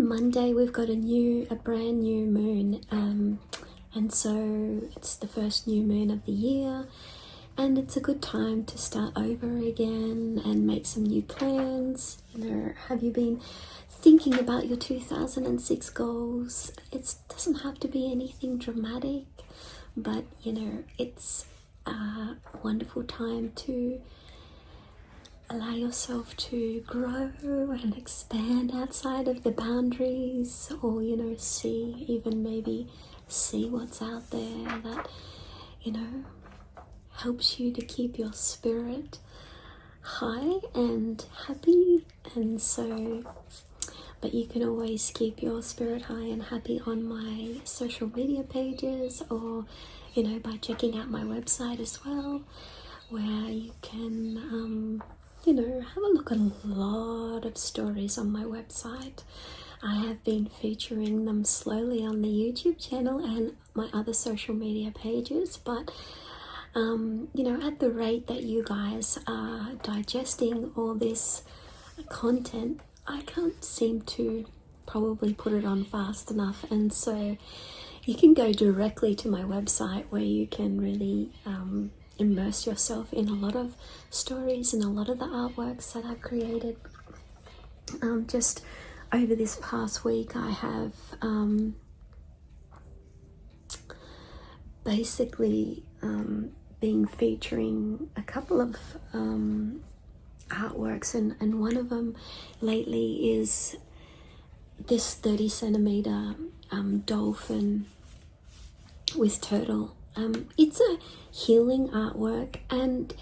Monday we've got a brand new moon, and so it's the first new moon of the year, and it's a good time to start over again and make some new plans. Have you been thinking about your 2006 goals? It doesn't have to be anything dramatic, but it's a wonderful time to allow yourself to grow and expand outside of the boundaries, or maybe see what's out there that helps you to keep your spirit high and happy. And so, but you can always keep your spirit high and happy on my social media pages, or by checking out my website as well, where you can have a look at a lot of stories on my website. I have been featuring them slowly on the YouTube channel and my other social media pages, but at the rate that you guys are digesting all this content, I can't seem to probably put it on fast enough. And so you can go directly to my website, where you can really immerse yourself in a lot of stories and a lot of the artworks that I've created. Just over this past week, I have basically been featuring a couple of artworks, and one of them lately is this 30 centimeter dolphin with turtle. It's a healing artwork, and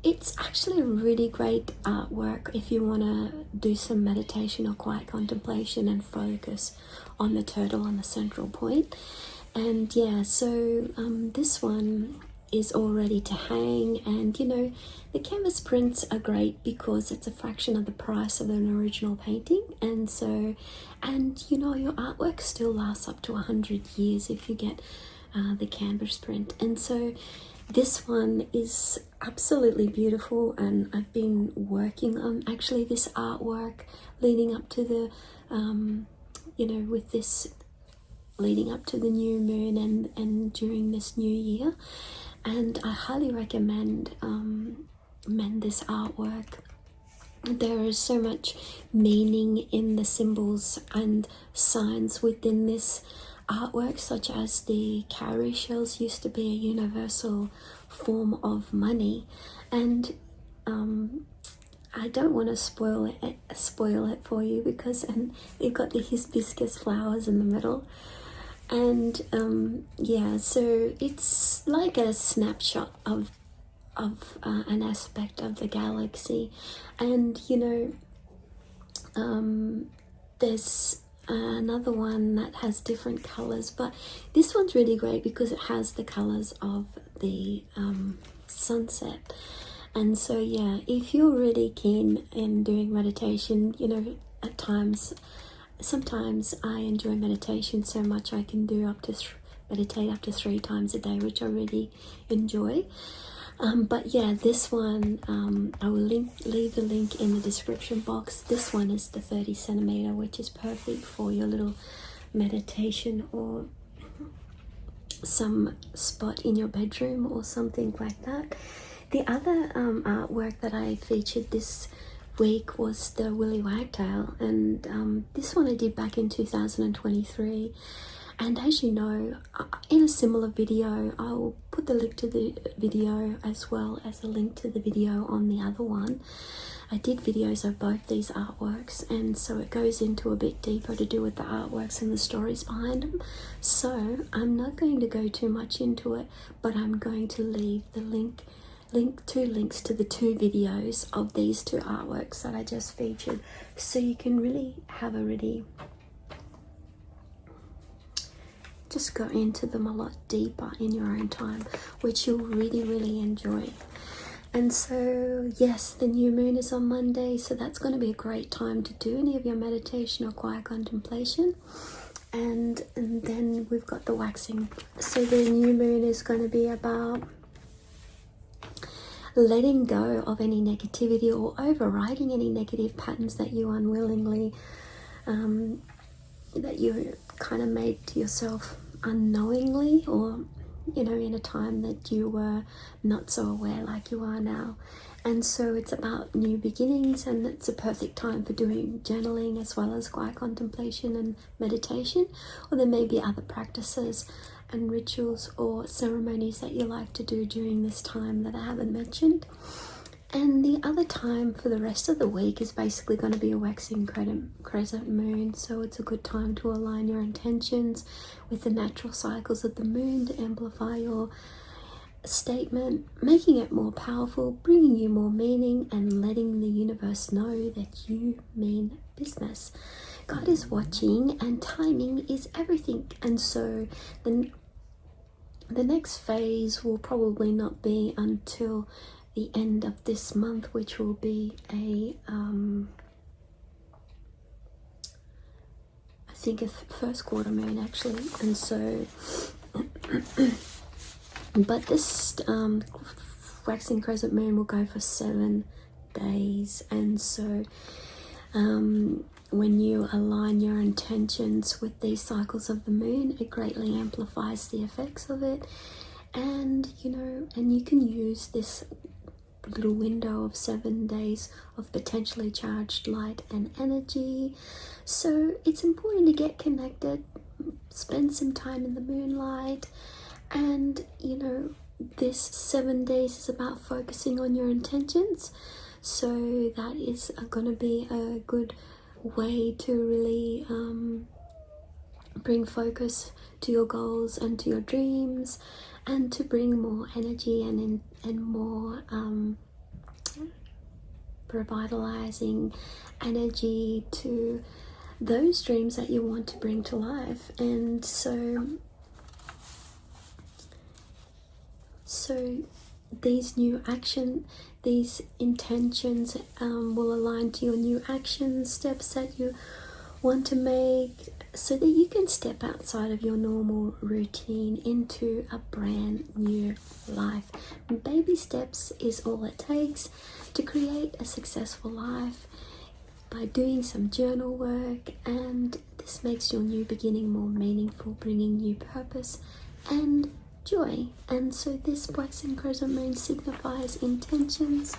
it's actually a really great artwork if you want to do some meditation or quiet contemplation and focus on the turtle on the central point. And yeah, so this one is all ready to hang, and the canvas prints are great because it's a fraction of the price of an original painting. And so, your artwork still lasts up to 100 years if you get the canvas print. And so this one is absolutely beautiful, and I've been working on actually this artwork leading up to the leading up to the new moon and during this new year. And I highly recommend this artwork. There is so much meaning in the symbols and signs within this artwork, such as the cowrie shells used to be a universal form of money. And I don't want to spoil it for you, because they've got the hibiscus flowers in the middle. And so it's like a snapshot of an aspect of the galaxy. And there's another one that has different colors, but this one's really great because it has the colors of the sunset. And so if you're really keen in doing meditation, at times, sometimes I enjoy meditation so much I can meditate up to 3 times a day, which I really enjoy. But this one, I will leave the link in the description box. This one is the 30 centimeter, which is perfect for your little meditation or some spot in your bedroom or something like that. The other artwork that I featured this week was the Willy Wagtail, and this one I did back in 2023. And as you know, in a similar video, I'll put the link to the video as well as a link to the video on the other one. I did videos of both these artworks, and so it goes into a bit deeper to do with the artworks and the stories behind them. So I'm not going to go too much into it, but I'm going to leave the two links to the 2 videos of these 2 artworks that I just featured, so you can really have just go into them a lot deeper in your own time, which you'll really enjoy. And so yes, the new moon is on Monday, so that's going to be a great time to do any of your meditation or quiet contemplation. And then we've got the waxing. So the new moon is going to be about letting go of any negativity or overriding any negative patterns that you unwillingly that you kind of made to yourself unknowingly, or you know, in a time that you were not so aware like you are now. And so it's about new beginnings, and it's a perfect time for doing journaling as well as quiet contemplation and meditation. Or there may be other practices and rituals or ceremonies that you like to do during this time that I haven't mentioned. And the other time for the rest of the week is basically going to be a waxing crescent moon. So it's a good time to align your intentions with the natural cycles of the moon to amplify your statement, making it more powerful, bringing you more meaning, and letting the universe know that you mean business. God is watching, and timing is everything. And so the next phase will probably not be until the end of this month, which will be I think a first quarter moon actually. And so but this waxing crescent moon will go for 7 days. And so when you align your intentions with these cycles of the moon, it greatly amplifies the effects of it. And you know, and you can use this little window of 7 days of potentially charged light and energy. So it's important to get connected, spend some time in the moonlight. And you know, this 7 days is about focusing on your intentions. So that is going to be a good way to really bring focus to your goals and to your dreams, and to bring more energy and more revitalizing energy to those dreams that you want to bring to life. And so these these intentions will align to your new action steps that you want to make, so that you can step outside of your normal routine into a brand new life. Baby steps is all it takes to create a successful life, by doing some journal work, and this makes your new beginning more meaningful, bringing new purpose and joy. And so this waxing crescent moon signifies intentions.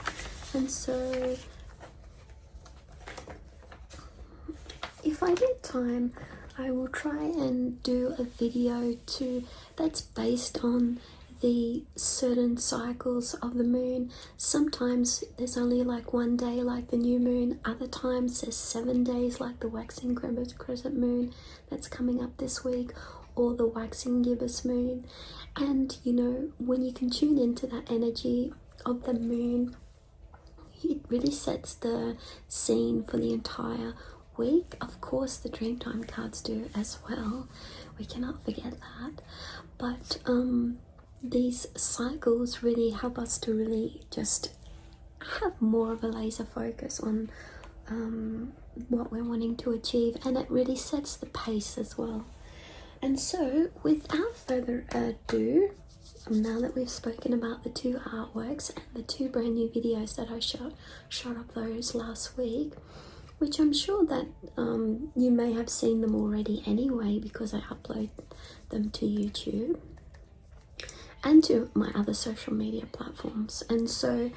And so if I get time, I will try and do a video that's based on the certain cycles of the moon. Sometimes there's only like 1 day like the new moon, other times there's 7 days like the waxing crescent moon that's coming up this week, or the waxing gibbous moon. And you know, when you can tune into that energy of the moon, it really sets the scene for the entire week. Of course the Dreamtime cards do as well, we cannot forget that. But these cycles really help us to really just have more of a laser focus on what we're wanting to achieve, and it really sets the pace as well. And so without further ado, now that we've spoken about the 2 artworks and the 2 brand new videos that I shot up those last week, which I'm sure that you may have seen them already anyway, because I upload them to YouTube and to my other social media platforms. And so,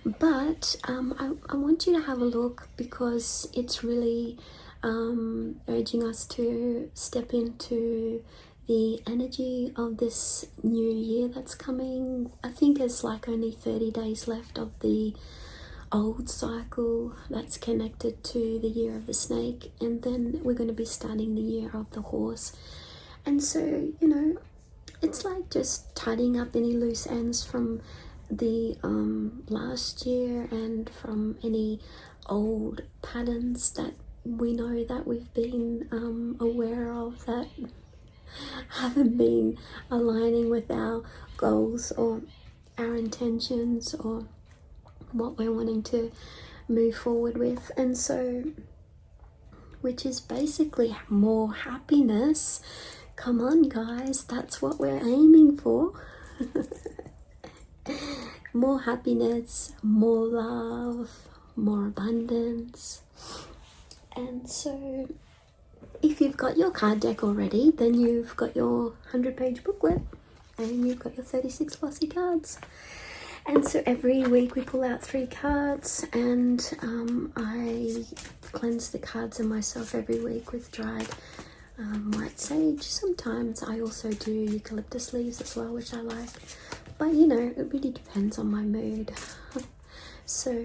but I want you to have a look, because it's really urging us to step into the energy of this new year that's coming. I think there's like only 30 days left of the old cycle that's connected to the year of the snake, and then we're going to be starting the year of the horse. And so, you know, it's like just tidying up any loose ends from the last year, and from any old patterns that we know that we've been aware of that haven't been aligning with our goals or our intentions or what we're wanting to move forward with. And so, which is basically more happiness. Come on guys, that's what we're aiming for. More happiness, more love, more abundance. And so if you've got your card deck already, then you've got your 100-page booklet and you've got your 36 glossy cards. And so every week we pull out 3 cards, and I cleanse the cards and myself every week with dried white sage. Sometimes I also do eucalyptus leaves as well, which I like. But you know, it really depends on my mood. So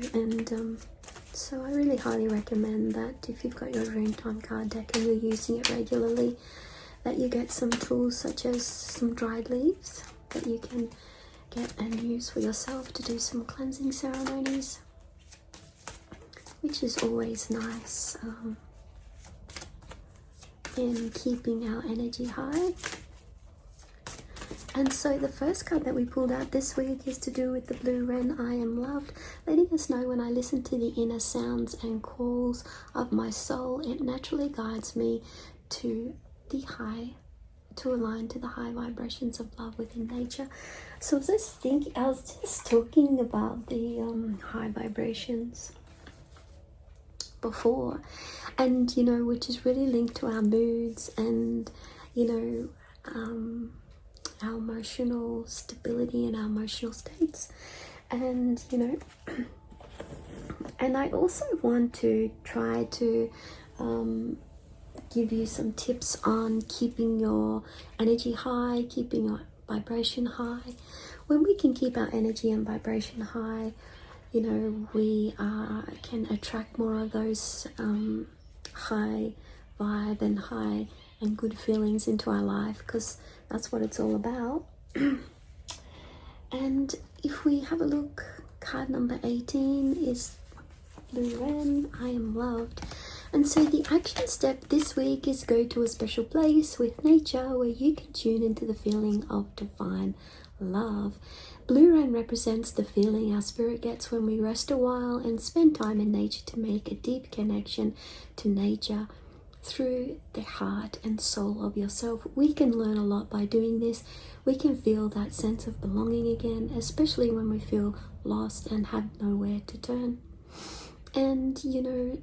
I really highly recommend that if you've got your Dreamtime card deck and you're using it regularly, that you get some tools such as some dried leaves that you can get and use for yourself to do some cleansing ceremonies, which is always nice in keeping our energy high. And so the first card that we pulled out this week is to do with the blue wren, I am loved, letting us know when I listen to the inner sounds and calls of my soul, it naturally guides me to the high, to align to the high vibrations of love within nature. So I was just talking about the high vibrations before, and you know, which is really linked to our moods and, you know, our emotional stability and our emotional states. And you know, and I also want to try to give you some tips on keeping your energy high, keeping your vibration high. When we can keep our energy and vibration high, you know, we can attract more of those high vibe and high and good feelings into our life, because that's what it's all about. And if we have a look, card number 18 is Blue Wren, I am loved. And so the action step this week is go to a special place with nature where you can tune into the feeling of divine love. Blue Wren represents the feeling our spirit gets when we rest a while and spend time in nature to make a deep connection to nature through the heart and soul of yourself. We can learn a lot by doing this. We can feel that sense of belonging again, especially when we feel lost and have nowhere to turn. And you know,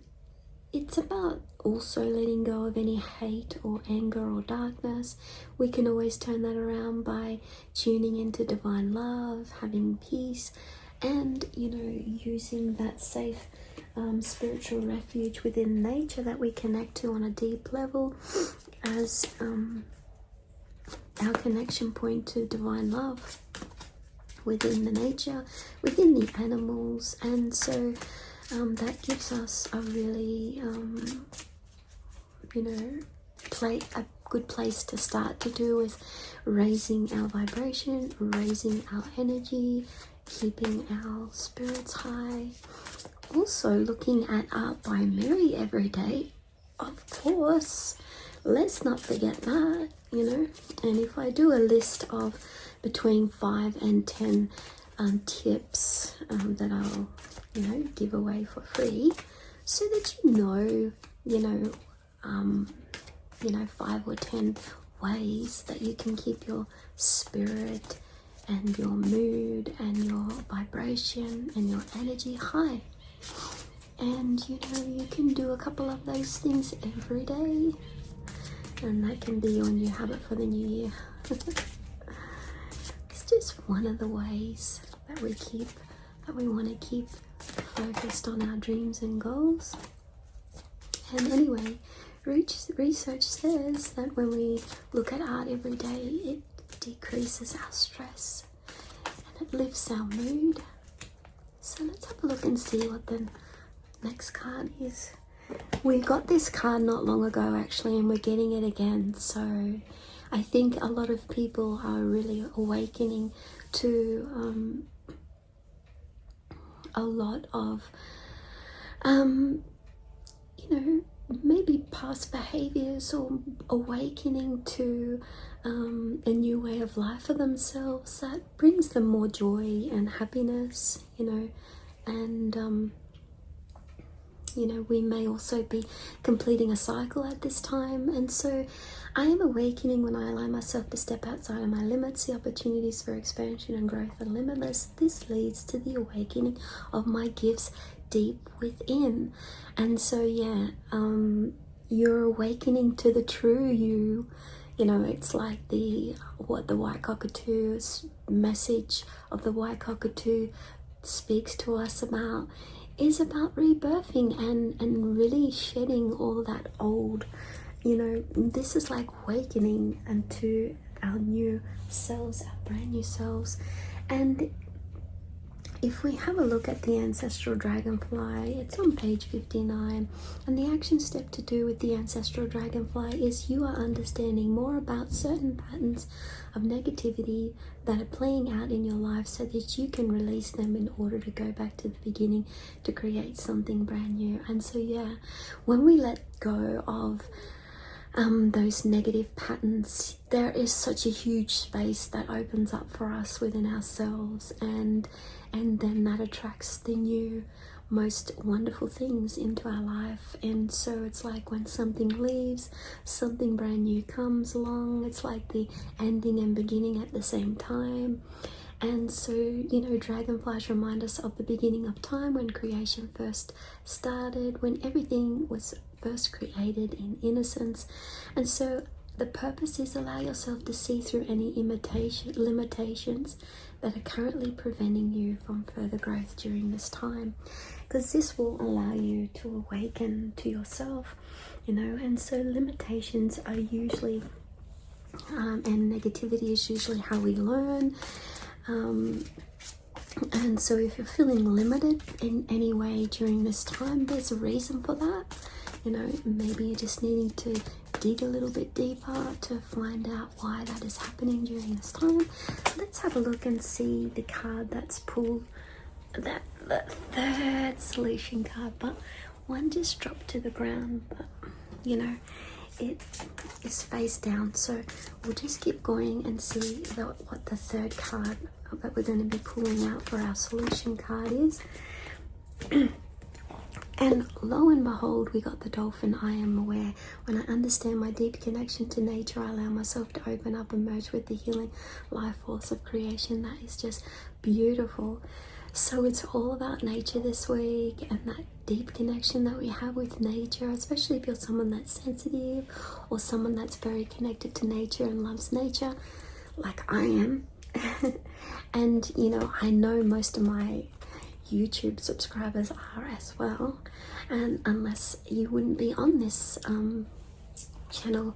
it's about also letting go of any hate or anger or darkness. We can always turn that around by tuning into divine love, having peace, and you know, using that safe spiritual refuge within nature that we connect to on a deep level as our connection point to divine love within the nature, within the animals. And so that gives us a really you know, a good place to start to do with raising our vibration, raising our energy, keeping our spirits high. Also looking at art by Mirree every day, of course, let's not forget that, you know. And if I do a list of between 5 and 10 tips that I'll, you know, give away for free, so that you know, 5 or 10 ways that you can keep your spirit and your mood and your vibration and your energy high. And you know, you can do a couple of those things every day, and that can be your new habit for the new year. It's just one of the ways that we want to keep focused on our dreams and goals. And anyway, research says that when we look at art every day, it decreases our stress and it lifts our mood. So let's have a look and see what the next card is. We got this card not long ago actually, and we're getting it again. So I think a lot of people are really awakening to a lot of you know, maybe past behaviors, or awakening to a new way of life for themselves that brings them more joy and happiness, you know. And you know, we may also be completing a cycle at this time. And so I am awakening when I allow myself to step outside of my limits. The opportunities for expansion and growth are limitless. This leads to the awakening of my gifts deep within. And so yeah, you're awakening to the true you. You know, it's like what the white cockatoo's message of the white cockatoo speaks to us about is about rebirthing and really shedding all that old, you know, this is like awakening into our new selves, our brand new selves. And if we have a look at the ancestral dragonfly, it's on page 59, and the action step to do with the ancestral dragonfly is you are understanding more about certain patterns of negativity that are playing out in your life so that you can release them in order to go back to the beginning to create something brand new. And so yeah, when we let go of those negative patterns, there is such a huge space that opens up for us within ourselves, and then that attracts the new, most wonderful things into our life. And so it's like when something leaves, something brand new comes along. It's like the ending and beginning at the same time. And so, you know, dragonflies remind us of the beginning of time, when creation first started, when everything was first created in innocence. And so the purpose is allow yourself to see through any limitations that are currently preventing you from further growth during this time, because this will allow you to awaken to yourself, you know. And so limitations are usually and negativity is usually how we learn. And so if you're feeling limited in any way during this time, there's a reason for that. You know, maybe you're just needing to dig a little bit deeper to find out why that is happening during this time. Let's have a look and see the card that's pulled, the third solution card, but one just dropped to the ground, but you know, it is face down. So we'll just keep going and see what the third card that we're going to be pulling out for our solution card is. And lo and behold, we got the dolphin. I am aware. When I understand my deep connection to nature, I allow myself to open up and merge with the healing life force of creation. That is just beautiful. So it's all about nature this week, and that deep connection that we have with nature, especially if you're someone that's sensitive or someone that's very connected to nature and loves nature, like I am. And you know, I know most of my YouTube subscribers are as well, and unless you wouldn't be on this channel,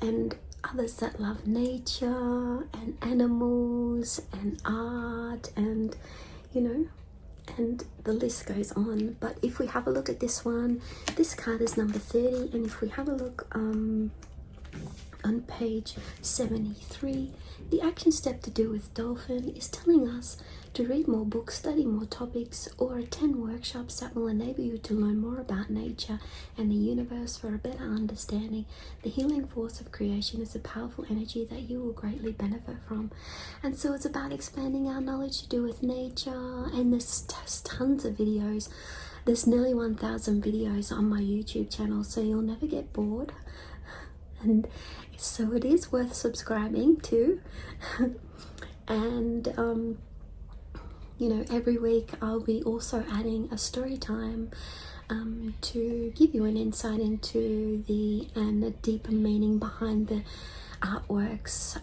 and others that love nature and animals and art, and you know, and the list goes on. But if we have a look at this one, this card is number 30, and if we have a look on page 73, the action step to do with dolphin is telling us to read more books, study more topics, or attend workshops that will enable you to learn more about nature and the universe for a better understanding. The healing force of creation is a powerful energy that you will greatly benefit from. And so it's about expanding our knowledge to do with nature, and there's tons of videos. There's nearly 1,000 videos on my YouTube channel, so you'll never get bored. And so it is worth subscribing to. And you know, every week I'll be also adding a story time to give you an insight into a deeper meaning behind the artworks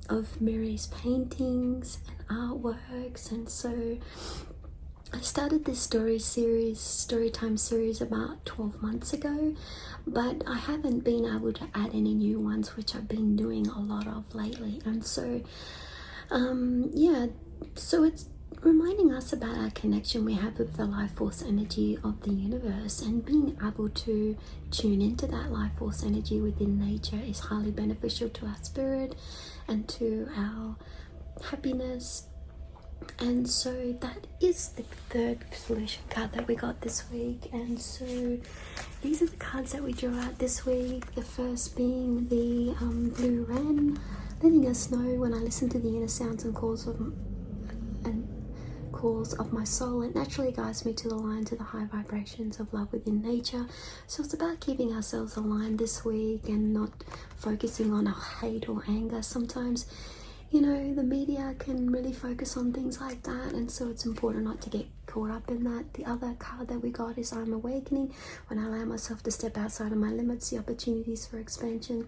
of Mirree's paintings and artworks. And so I started this storytime series about 12 months ago, but I haven't been able to add any new ones, which I've been doing a lot of lately. And so yeah, so it's reminding us about our connection we have with the life force energy of the universe, and being able to tune into that life force energy within nature is highly beneficial to our spirit and to our happiness. And so that is the third solution card that we got this week. And so these are the cards that we drew out this week. The first being the blue wren, letting us know when I listen to the inner sounds and calls of my soul, it naturally guides me to the line to the high vibrations of love within nature. So it's about keeping ourselves aligned this week and not focusing on hate or anger. Sometimes, you know, the media can really focus on things like that, and so it's important not to get caught caught up in that. The other card that we got is I'm awakening. When I allow myself to step outside of my limits, the opportunities for expansion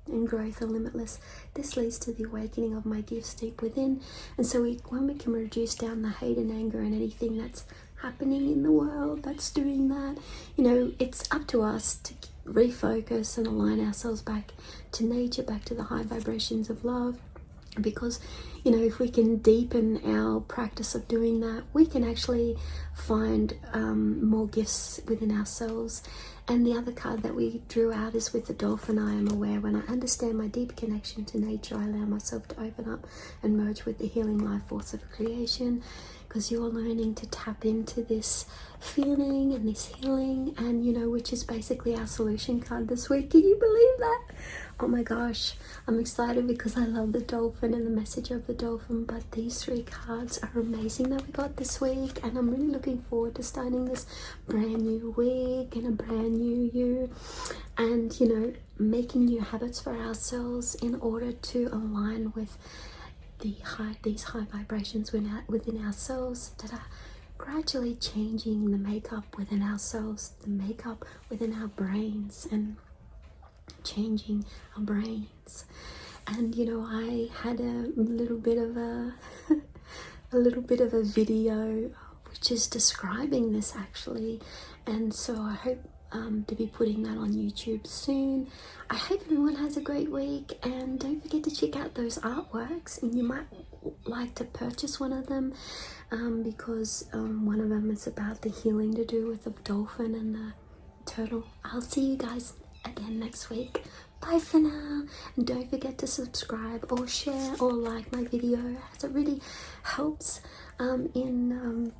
and growth are limitless. This leads to the awakening of my gifts deep within. And so when we can reduce down the hate and anger and anything that's happening in the world that's doing that, you know, it's up to us to refocus and align ourselves back to nature, back to the high vibrations of love. Because, you know, if we can deepen our practice of doing that, we can actually find more gifts within ourselves. And the other card that we drew out is with the dolphin. I am aware. When I understand my deep connection to nature, I allow myself to open up and merge with the healing life force of creation. Because you're learning to tap into this feeling and this healing, and you know, which is basically our solution card this week. Can you believe that? Oh my gosh, I'm excited because I love the dolphin and the message of the dolphin. But these 3 cards are amazing that we got this week, and I'm really looking forward to starting this brand new week and a brand new year, and you know, making new habits for ourselves in order to align with these high vibrations within ourselves that are gradually changing the makeup within ourselves, the makeup within our brains, and changing our brains. And you know, I had a little bit of a a video which is describing this actually, and so I hope to be putting that on YouTube soon. I hope everyone has a great week, and don't forget to check out those artworks, and you might like to purchase one of them because one of them is about the healing to do with the dolphin and the turtle. I'll see you guys again next week. Bye for now, and don't forget to subscribe or share or like my video, as it really helps in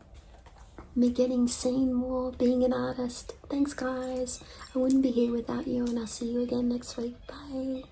me getting seen more, being an artist. Thanks guys, I wouldn't be here without you, and I'll see you again next week. Bye.